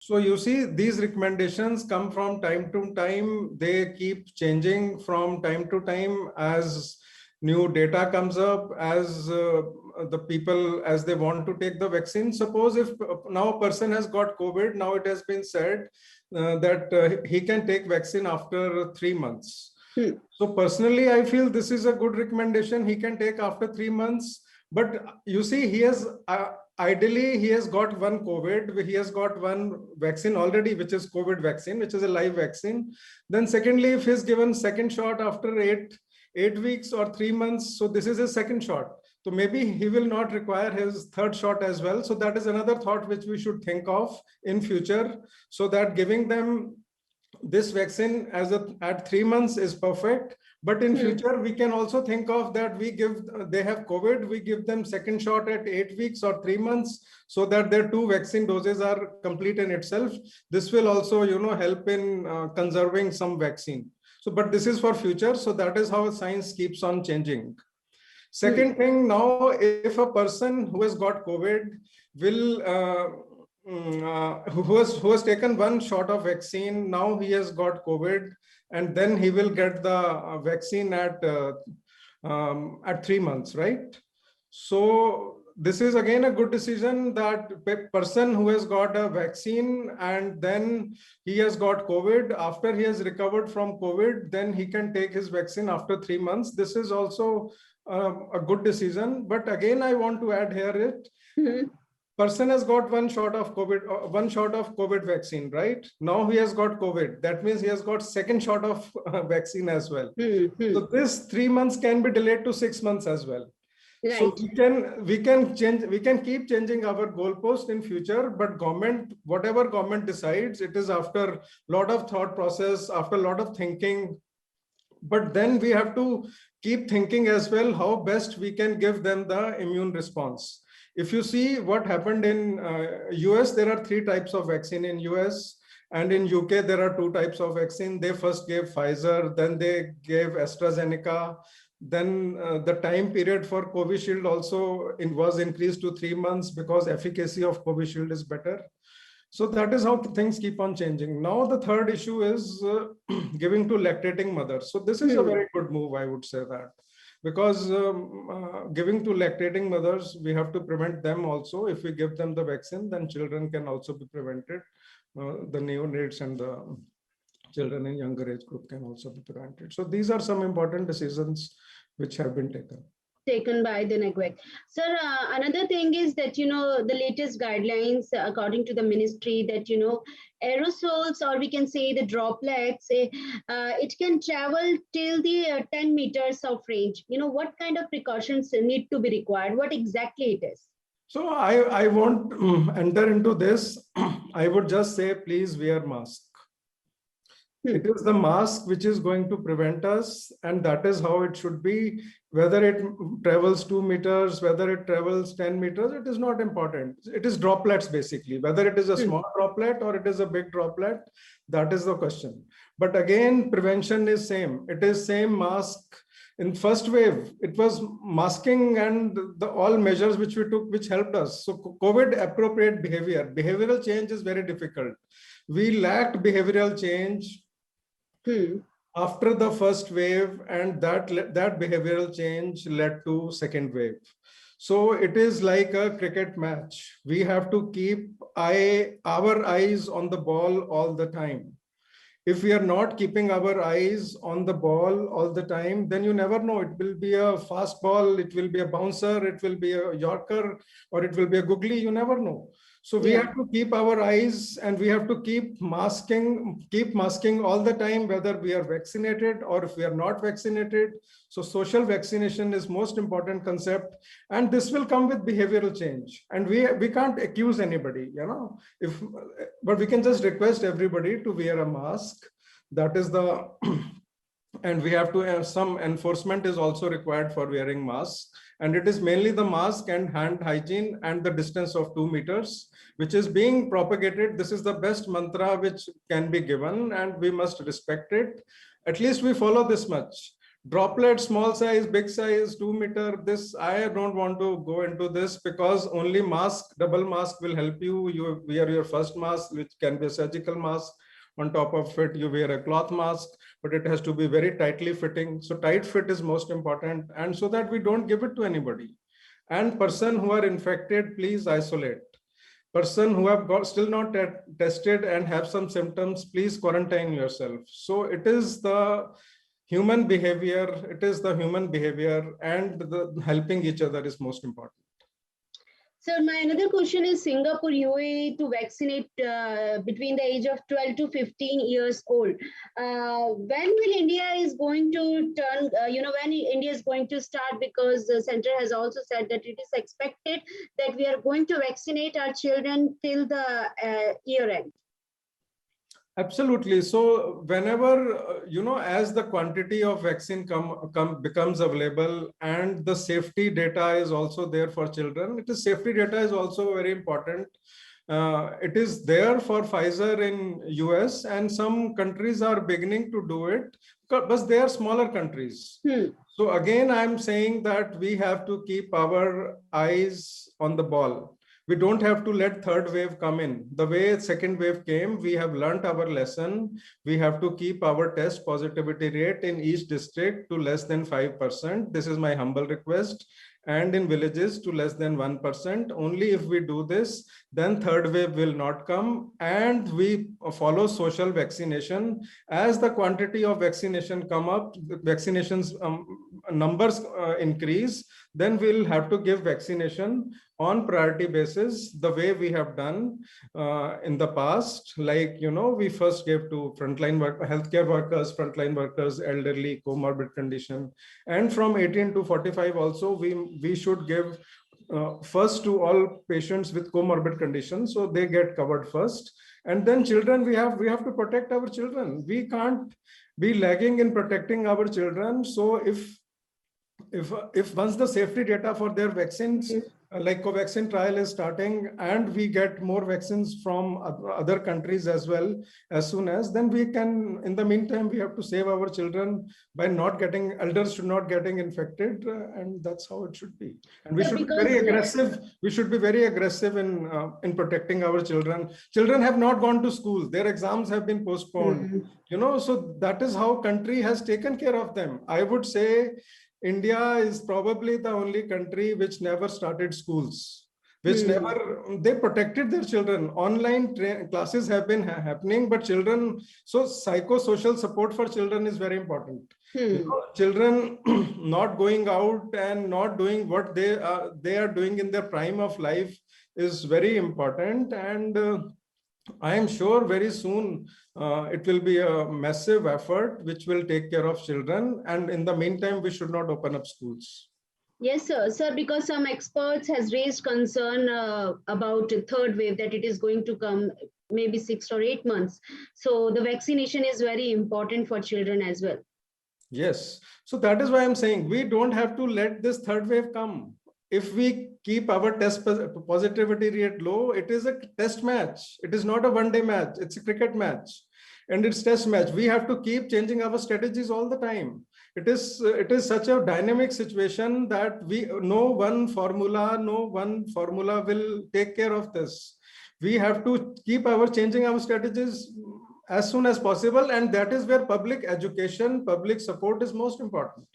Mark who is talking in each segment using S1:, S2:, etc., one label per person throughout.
S1: So you see, these recommendations come from time to time. They keep changing from time to time as new data comes up, as the people, as they want to take the vaccine. Suppose if now a person has got COVID, now it has been said that he can take vaccine after 3 months. So personally, I feel this is a good recommendation. He can take after 3 months. But you see, he has ideally he has got one COVID. He has got one vaccine already, which is COVID vaccine, which is a live vaccine. Then secondly, if he's given second shot after eight weeks or 3 months, so this is his second shot. So maybe he will not require his third shot as well. So that is another thought which we should think of in future, so that giving them this vaccine at 3 months is perfect. But in future, we can also think of that they have COVID, we give them second shot at 8 weeks or 3 months, so that their two vaccine doses are complete in itself. This will also, help in conserving some vaccine. So, but this is for future. So that is how science keeps on changing. Second thing, now, if a person who has got COVID will, who has taken one shot of vaccine, now he has got COVID, and then he will get the vaccine at 3 months, right? So this is again a good decision, that person who has got a vaccine and then he has got COVID, after he has recovered from COVID, then he can take his vaccine after 3 months. This is also a good decision. But again, I want to add here person has got one shot of COVID vaccine, right? Now he has got COVID. That means he has got second shot of vaccine as well. So this 3 months can be delayed to 6 months as well. Right. So we can keep changing our goalpost in future, but whatever government decides, it is after a lot of thought process, after a lot of thinking. But then we have to keep thinking as well how best we can give them the immune response. If you see what happened in US, there are 3 types of vaccine in US, and in UK there are 2 types of vaccine. They first gave Pfizer, then they gave AstraZeneca. Then the time period for Covishield also was increased to 3 months because efficacy of Covishield is better. So that is how things keep on changing. Now the third issue is giving to lactating mothers. So this is a very good move, I would say that. Because giving to lactating mothers, we have to prevent them also. If we give them the vaccine, then children can also be prevented. The neonates and the children in younger age group can also be prevented. So these are some important decisions which have been taken
S2: by the NACVAC. Sir, another thing is that, the latest guidelines, according to the ministry, that, aerosols, or we can say the droplets, it can travel till the 10 meters of range. What kind of precautions need to be required? What exactly it is?
S1: So I won't enter into this. I would just say, please wear mask. It is the mask which is going to prevent us, and that is how it should be. Whether it travels 2 meters, whether it travels 10 meters, it is not important. It is droplets basically. Whether it is a small droplet or it is a big droplet, that is the question. But again, prevention is same. It is same mask. In first wave, it was masking and all measures which we took, which helped us. So COVID appropriate behavior. Behavioral change is very difficult. We lacked behavioral change after the first wave, and that behavioral change led to second wave. So it is like a cricket match. We have to keep our eyes on the ball all the time. If we are not keeping our eyes on the ball all the time, then you never know. It will be a fast ball, it will be a bouncer, it will be a Yorker, or it will be a googly. You never know. So we have to keep our eyes, and we have to keep masking all the time, whether we are vaccinated or if we are not vaccinated. So social vaccination is most important concept, and this will come with behavioral change. And we can't accuse anybody, but we can just request everybody to wear a mask. That is and we have to have some enforcement is also required for wearing masks. And it is mainly the mask and hand hygiene and the distance of 2 meters, which is being propagated. This is the best mantra which can be given, and we must respect it. At least we follow this much. droplet, small size, big size, 2 meter, this, I don't want to go into this, because only mask, double mask will help you. You wear your first mask, which can be a surgical mask. On top of it, you wear a cloth mask, but it has to be very tightly fitting. So tight fit is most important, and so that we don't give it to anybody. And person who are infected, please isolate. Person who have got still not tested and have some symptoms, please quarantine yourself. So it is the human behavior, and the helping each other is most important.
S2: Sir, my another question is Singapore, UAE to vaccinate between the age of 12 to 15 years old. When will India is going to turn, when India is going to start, because the center has also said that it is expected that we are going to vaccinate our children till the year end.
S1: Absolutely. So whenever, as the quantity of vaccine becomes available, and the safety data is also there for children, safety data is also very important. It is there for Pfizer in US, and some countries are beginning to do it, but they are smaller countries. So again, I'm saying that we have to keep our eyes on the ball. We don't have to let third wave come in. The way second wave came, we have learned our lesson. We have to keep our test positivity rate in each district to less than 5%. This is my humble request. And in villages to less than 1%. Only if we do this, then third wave will not come, and we follow social vaccination. As the quantity of vaccination come up, the vaccinations numbers increase, then we'll have to give vaccination on priority basis, the way we have done in the past. Like, we first gave to healthcare workers, frontline workers, elderly, comorbid condition, and from 18 to 45 also, we should give first to all patients with comorbid conditions, so they get covered first. And then children, we have to protect our children. We can't be lagging in protecting our children. So if once the safety data for their vaccines, like Covaxin trial is starting, and we get more vaccines from other countries as well, as soon as, then we can, in the meantime, we have to save our children by elders should not getting infected, and that's how it should be. And we should be very aggressive. We should be very aggressive in protecting our children. Children have not gone to school. Their exams have been postponed. So that is how country has taken care of them. I would say India is probably the only country which never started schools, they protected their children. Online classes have been happening, but children, so psychosocial support for children is very important. Children not going out and not doing what they are doing in their prime of life is very important. And I am sure very soon it will be a massive effort which will take care of children. And in the meantime, we should not open up schools.
S2: Yes, sir, because some experts has raised concern about a third wave, that it is going to come maybe 6 or 8 months. So the vaccination is very important for children as well.
S1: Yes. So that is why I'm saying we don't have to let this third wave come. If we keep our test positivity rate low, it is a test match. It is not a one-day match. It's a cricket match, and it's test match. We have to keep changing our strategies all the time. It is such a dynamic situation that no one formula will take care of this. We have to keep changing our strategies as soon as possible, and that is where public education, public support is most important.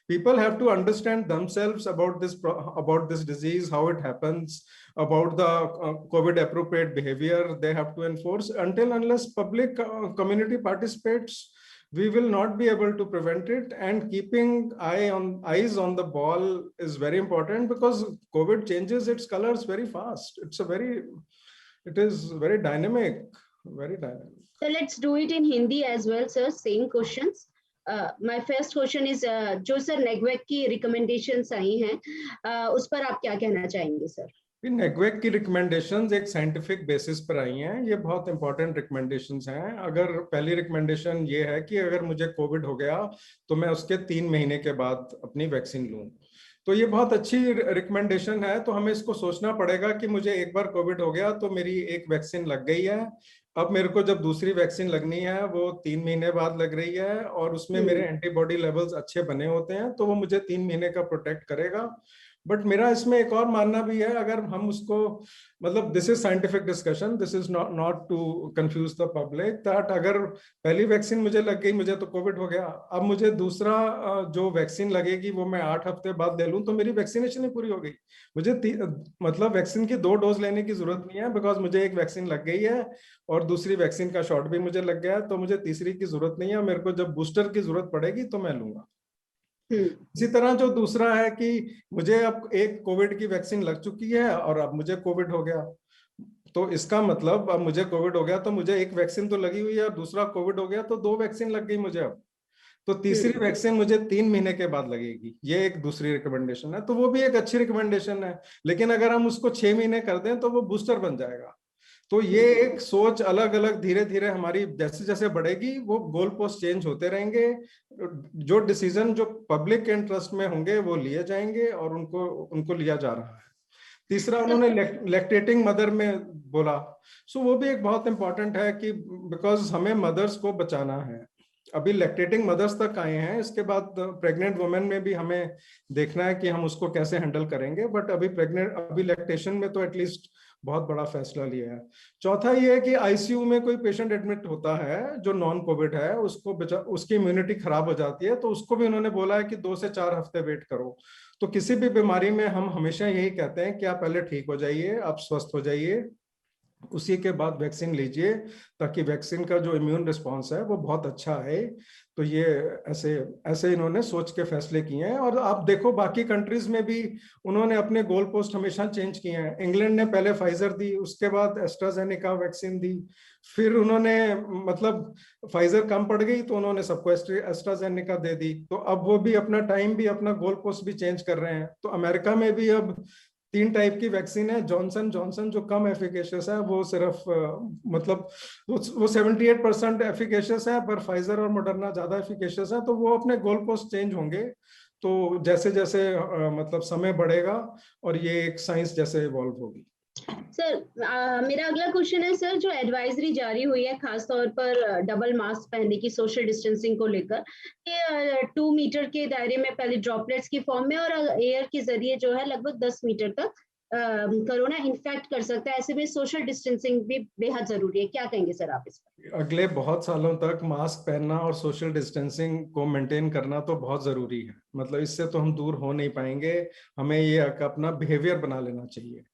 S1: People have to understand themselves about this disease, how it happens, about the COVID appropriate behavior they have to enforce. Unless public community participates, we will not be able to prevent it. And keeping eyes on the ball is very important, because COVID changes its colors very fast. It is very dynamic, very dynamic.
S2: So let's do it in Hindi as well, sir. Same questions. My first question is, जो sir नेगवेक की recommendations आई हैं, उस पर आप क्या कहना चाहेंगे sir?
S1: नेगवेक की रिकमेंडेशंस एक साइंटिफिक बेसिस पर आई हैं. ये बहुत इंपॉर्टेंट रिकमेंडेशंस हैं. अगर पहली रिकमेंडेशन ये है कि अगर मुझे कोविड हो गया तो मैं उसके 3 महीने के बाद अपनी वैक्सीन लूं. तो ये बहुत अच्छी रिकमेंडेशन है. तो हमें इसको सोचना पड़ेगा कि मुझे एक बार कोविड हो गया तो मेरी एक वैक्सीन लग गई है, अब मेरे को जब दूसरी वैक्सीन लगनी है वो 3 महीने बाद लग रही है, और उसमें मेरे एंटीबॉडी लेवल्स अच्छे बने होते हैं, तो वो मुझे 3 महीने का प्रोटेक्ट करेगा। बट मेरा इसमें एक और मानना भी है, अगर हम उसको, मतलब this is scientific discussion, this is not not to confuse the public, that अगर पहली वैक्सीन मुझे लग गई, मुझे तो कोविड हो गया, अब मुझे दूसरा जो वैक्सीन लगेगी वो मैं 8 हफ्ते बाद ले लूं, तो मेरी वैक्सीनेशन ही पूरी हो गई। मुझे मतलब वैक्सीन की 2 डोज लेने की जरूरत नहीं है, बिकॉज मुझे एक वैक्सीन लग गई है और दूसरी वैक्सीन का शॉट भी मुझे लग गया है, तो मुझे तीसरी की जरूरत नहीं है। मेरे को जब बूस्टर की जरूरत पड़ेगी तो मैं लूंगा। इसी तरह जो दूसरा है कि मुझे अब एक कोविड की वैक्सीन लग चुकी है और अब मुझे कोविड हो गया, तो इसका मतलब अब मुझे कोविड हो गया तो मुझे एक वैक्सीन तो लगी हुई है और दूसरा कोविड हो गया तो 2 वैक्सीन लग गई मुझे अब, तो तीसरी वैक्सीन मुझे 3 महीने के बाद लगेगी। ये एक दूसरी रिकमेंडेशन है, तो वो भी एक अच्छी रिकमेंडेशन है, लेकिन अगर हम उसको 6 महीने कर दें तो वो बूस्टर बन जाएगा। तो ये एक सोच अलग अलग धीरे धीरे हमारी जैसे जैसे बढ़ेगी, वो गोल पोस्ट चेंज होते रहेंगे। जो डिसीजन जो पब्लिक के इंटरेस्ट में होंगे वो लिए जाएंगे और उनको उनको लिया जा रहा है। तीसरा उन्होंने लैक्टेटिंग मदर में बोला, सो वो भी एक बहुत इंपॉर्टेंट है कि बिकॉज हमें मदर्स को बचाना है। अभी लैक्टेटिंग मदर्स तक आए हैं, इसके बाद प्रेग्नेंट वुमेन में भी हमें देखना है कि हम उसको कैसे हैंडल करेंगे, बट अभी लैक्टेशन में तो एटलीस्ट बहुत बड़ा फैसला लिया है। चौथा ये है कि आईसीयू में कोई पेशेंट एडमिट होता है जो नॉन कोविड है, उसकी इम्यूनिटी खराब हो जाती है, तो उसको भी उन्होंने बोला है कि 2 से 4 हफ्ते वेट करो। तो किसी भी बीमारी में हम हमेशा यही कहते हैं कि आप पहले ठीक हो जाइए, आप स्वस्थ हो जाइए, उसी के बाद वैक्सीन लीजिए, ताकि वैक्सीन का जो इम्यून रिस्पॉन्स है वो बहुत अच्छा है। तो ये ऐसे ऐसे इन्होंने सोच के फैसले किए हैं, और आप देखो बाकी कंट्रीज में भी उन्होंने अपने गोल पोस्ट हमेशा चेंज किए हैं। इंग्लैंड ने पहले फाइजर दी, उसके बाद एस्ट्राजेनेका वैक्सीन दी, फिर उन्होंने मतलब फाइजर कम पड़ गई तो उन्होंने सबको एस्ट्राजेनेका दे दी, तो अब वो भी अपना टाइम भी अपना गोल पोस्ट भी चेंज कर रहे हैं। तो अमेरिका में भी अब 3 टाइप की वैक्सीन है। जॉनसन जॉनसन जो कम एफिकेशियस है, वो सिर्फ मतलब वो 78% एफिकेशियस है, पर फाइजर और मॉडर्ना ज्यादा एफिकेशियस है, तो वो अपने गोल पोस्ट चेंज होंगे। तो जैसे जैसे मतलब समय बढ़ेगा और ये एक साइंस जैसे इवॉल्व होगी।
S2: सर मेरा अगला क्वेश्चन है सर, जो एडवाइजरी जारी हुई है खास तौर पर डबल मास्क पहनने की सोशल डिस्टेंसिंग को लेकर, कि 2 मीटर के दायरे में पहले ड्रॉपलेट्स की फॉर्म में और एयर के जरिए जो है लगभग 10 मीटर तक कोरोना इन्फेक्ट कर सकता है, ऐसे में सोशल डिस्टेंसिंग भी बेहद जरूरी है। क्या कहेंगे सर आप इस पर?
S1: अगले बहुत सालों तक मास्क पहनना और सोशल डिस्टेंसिंग को मेंटेन करना तो बहुत जरूरी है, मतलब इससे तो हम दूर हो नहीं पाएंगे। हमें ये अपना बिहेवियर बना लेना चाहिए।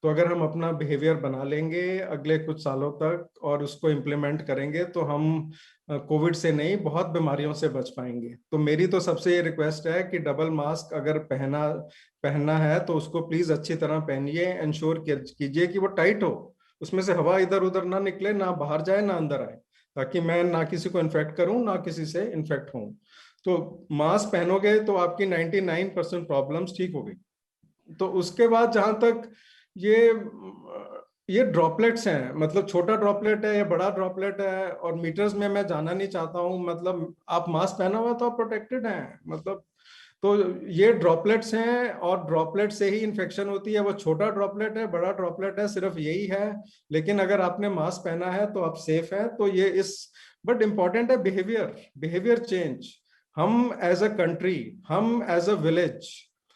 S1: तो अगर हम अपना बिहेवियर बना लेंगे अगले कुछ सालों तक और उसको इम्प्लीमेंट करेंगे, तो हम कोविड से नहीं बहुत बीमारियों से बच पाएंगे। तो मेरी तो सबसे ये रिक्वेस्ट है कि डबल मास्क अगर पहनना है तो उसको प्लीज अच्छी तरह पहनिए, इंश्योर कीजिए कि वो टाइट हो, उसमें से हवा इधर उधर ना निकले, ना बाहर जाए ना अंदर आए, ताकि मैं ना किसी को इन्फेक्ट करूं ना किसी से इन्फेक्ट हूं। तो मास्क पहनोगे तो आपकी 99% प्रॉब्लम्स ठीक हो गई। तो उसके बाद जहां तक ये ये ड्रॉपलेट्स हैं, मतलब छोटा ड्रॉपलेट है या बड़ा ड्रॉपलेट है, और मीटर्स में मैं जाना नहीं चाहता हूं, मतलब आप मास्क पहना हुआ तो आप प्रोटेक्टेड हैं, मतलब तो ये ड्रॉपलेट्स हैं और ड्रॉपलेट से ही इन्फेक्शन होती है। वो छोटा ड्रॉपलेट है बड़ा ड्रॉपलेट है सिर्फ यही है, लेकिन अगर आपने मास्क पहना है तो आप सेफ है। तो ये इस बट इंपॉर्टेंट है बिहेवियर चेंज। हम एज अ कंट्री, हम एज अ विलेज,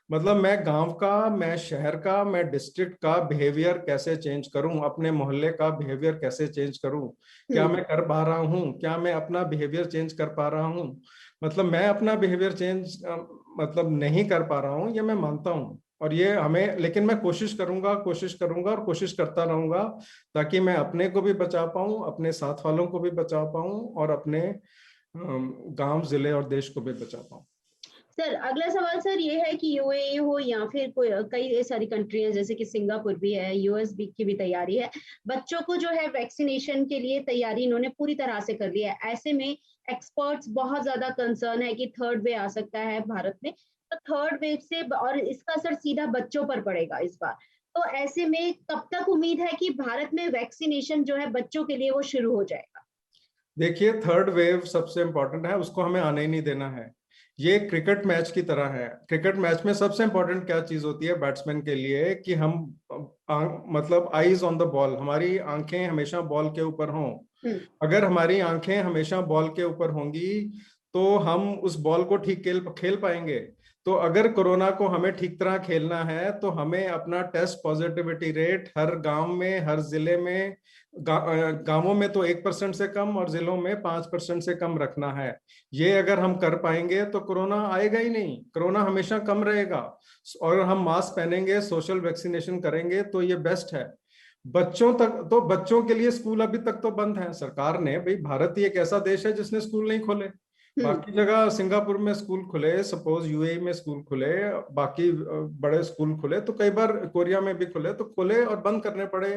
S1: मतलब मैं गांव का, मैं शहर का, मैं डिस्ट्रिक्ट का बिहेवियर कैसे चेंज करूं, अपने मोहल्ले का बिहेवियर कैसे चेंज करूं, क्या मैं कर पा रहा हूं, क्या मैं अपना बिहेवियर चेंज कर पा रहा हूं। मतलब मैं अपना बिहेवियर चेंज मतलब नहीं कर पा रहा हूं, ये मैं मानता हूं, और ये हमें, लेकिन मैं कोशिश करूंगा और कोशिश करता रहूंगा, ताकि मैं अपने को भी बचा पाऊं, अपने साथ वालों को भी बचा पाऊं, और अपने गांव जिले और देश को भी बचा पाऊं।
S2: सर अगला सवाल सर ये है कि यूएई हो या फिर कोई कई सारी कंट्री है, जैसे कि सिंगापुर भी है, यूएस भी की भी तैयारी है, बच्चों को जो है वैक्सीनेशन के लिए तैयारी इन्होंने पूरी तरह से कर लिया है। ऐसे में एक्सपर्ट्स बहुत ज्यादा कंसर्न है कि थर्ड वेव आ सकता है भारत में, तो थर्ड वेव से और इसका असर सीधा बच्चों पर पड़ेगा इस बार। तो ऐसे में कब तक उम्मीद है कि भारत में वैक्सीनेशन जो है बच्चों के लिए वो शुरू हो जाएगा?
S1: देखिए, थर्ड वेव सबसे इंपॉर्टेंट है, उसको हमें आने ही नहीं देना है। ये क्रिकेट मैच की तरह है। क्रिकेट मैच में सबसे इंपॉर्टेंट क्या चीज होती है बैट्समैन के लिए कि हम मतलब आईज ऑन द बॉल, हमारी आंखें हमेशा बॉल के ऊपर हों।
S2: हम्म,
S1: अगर हमारी आंखें हमेशा बॉल के ऊपर होंगी तो हम उस बॉल को ठीक खेल खेल पाएंगे। तो अगर कोरोना को हमें ठीक तरह खेलना है तो हमें अपना टेस्ट पॉजिटिविटी रेट हर गांव में, हर जिले में, गांवों में तो 1% से कम और जिलों में 5% से कम रखना है। ये अगर हम कर पाएंगे तो कोरोना आएगा ही नहीं, कोरोना हमेशा कम रहेगा। और हम मास्क पहनेंगे, सोशल वैक्सीनेशन करेंगे तो ये बेस्ट है। बच्चों तक तो, बच्चों के लिए स्कूल अभी तक तो बंद है सरकार ने, भाई भारत ही एक ऐसा देश है जिसने स्कूल नहीं खोले।
S2: हम्म,
S1: बाकी जगह सिंगापुर में स्कूल खुले, सपोज यूएई में स्कूल खुले, बाकी बड़े स्कूल खुले, तो कई बार कोरिया में भी खुले, तो खुले और बंद करने पड़े।